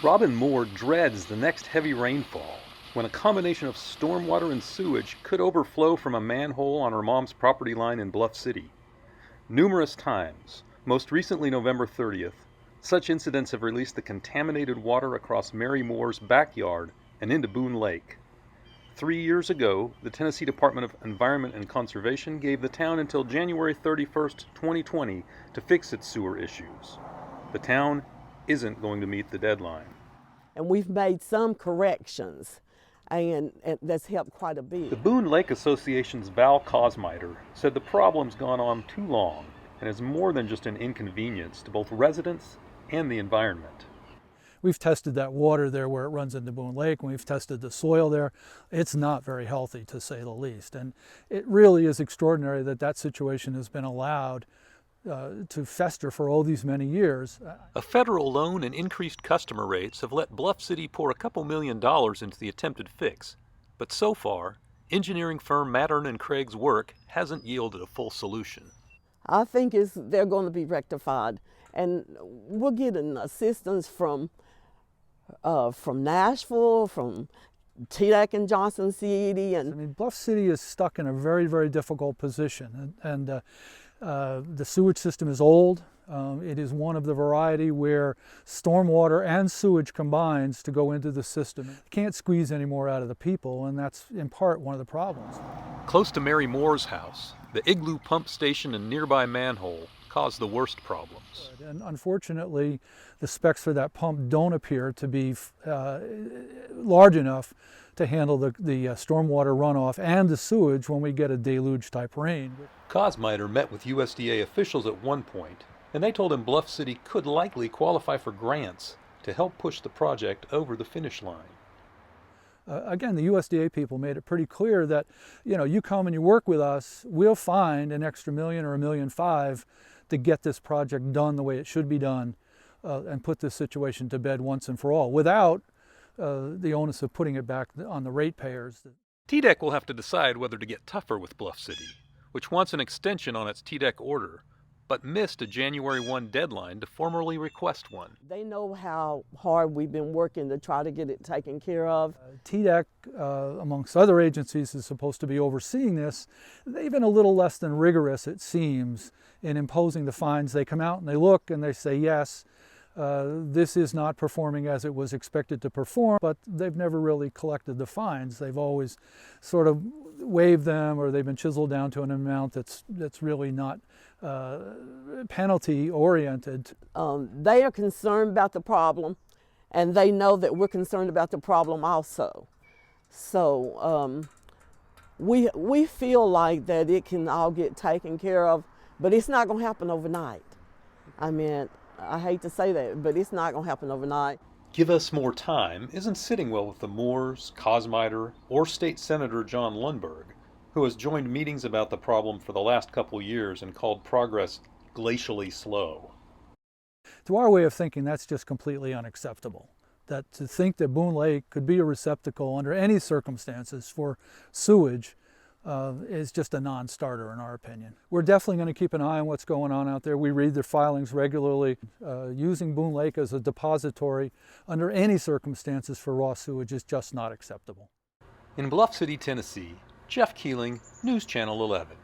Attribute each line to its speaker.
Speaker 1: Robin Moore dreads the next heavy rainfall, when a combination of stormwater and sewage could overflow from a manhole on her mom's property line in Bluff City. Numerous times, most recently November 30th, such incidents have released the contaminated water across Mary Moore's backyard and into Boone Lake. 3 years ago, the Tennessee Department of Environment and Conservation gave the town until January 31st, 2020 to fix its sewer issues. The town isn't going to meet the deadline.
Speaker 2: And we've made some corrections, and that's helped quite a bit.
Speaker 1: The Boone Lake Association's Val Cosmiter said the problem's gone on too long and is more than just an inconvenience to both residents and the environment.
Speaker 3: We've tested that water there where it runs into Boone Lake, and we've tested the soil there. It's not very healthy, to say the least. And it really is extraordinary that that situation has been allowed to fester for all these many years.
Speaker 1: A federal loan and increased customer rates have let Bluff City pour a couple $1 million into the attempted fix. But so far, engineering firm Mattern and Craig's work hasn't yielded a full solution.
Speaker 2: I think they're going to be rectified, and we're getting assistance from Nashville, from TDEC and Johnson City. And
Speaker 3: I mean, Bluff City is stuck in a very, very difficult position, and the sewage system is old. It is one of the variety where stormwater and sewage combines to go into the system. Can't squeeze any more out of the people, and that's in part one of the problems.
Speaker 1: Close to Mary Moore's house, the Igloo pump station and nearby manhole cause the worst problems.
Speaker 3: And unfortunately, the specs for that pump don't appear to be large enough to handle the stormwater runoff and the sewage when we get a deluge type rain.
Speaker 1: Cosmiter met with USDA officials at one point, and they told him Bluff City could likely qualify for grants to help push the project over the finish line.
Speaker 3: Again, the USDA people made it pretty clear that, you come and you work with us, we'll find an extra $1 million or $1.5 million to get this project done the way it should be done, and put this situation to bed once and for all, without the onus of putting it back on the ratepayers.
Speaker 1: TDEC will have to decide whether to get tougher with Bluff City, which wants an extension on its TDEC order, but missed a January 1 deadline to formally request one.
Speaker 2: They know how hard we've been working to try to get it taken care of.
Speaker 3: TDEC, amongst other agencies, is supposed to be overseeing this. They've been a little less than rigorous, it seems, in imposing the fines. They come out and they look and they say, yes, this is not performing as it was expected to perform, but they've never really collected the fines. They've always sort of waived them, or they've been chiseled down to an amount that's really not penalty oriented.
Speaker 2: They are concerned about the problem, and they know that we're concerned about the problem also. So we feel like that it can all get taken care of, but it's not going to happen overnight. I mean, I hate to say that, but it's not going to happen overnight.
Speaker 1: Give us more time isn't sitting well with the Moores, Cosmiter, or State Senator John Lundberg, who has joined meetings about the problem for the last couple years and called progress glacially slow.
Speaker 3: To our way of thinking, that's just completely unacceptable. That to think that Boone Lake could be a receptacle under any circumstances for sewage is just a non-starter in our opinion. We're definitely going to keep an eye on what's going on out there. We read their filings regularly. Using Boone Lake as a depository under any circumstances for raw sewage is just not acceptable.
Speaker 1: In Bluff City, Tennessee, Jeff Keeling, News Channel 11.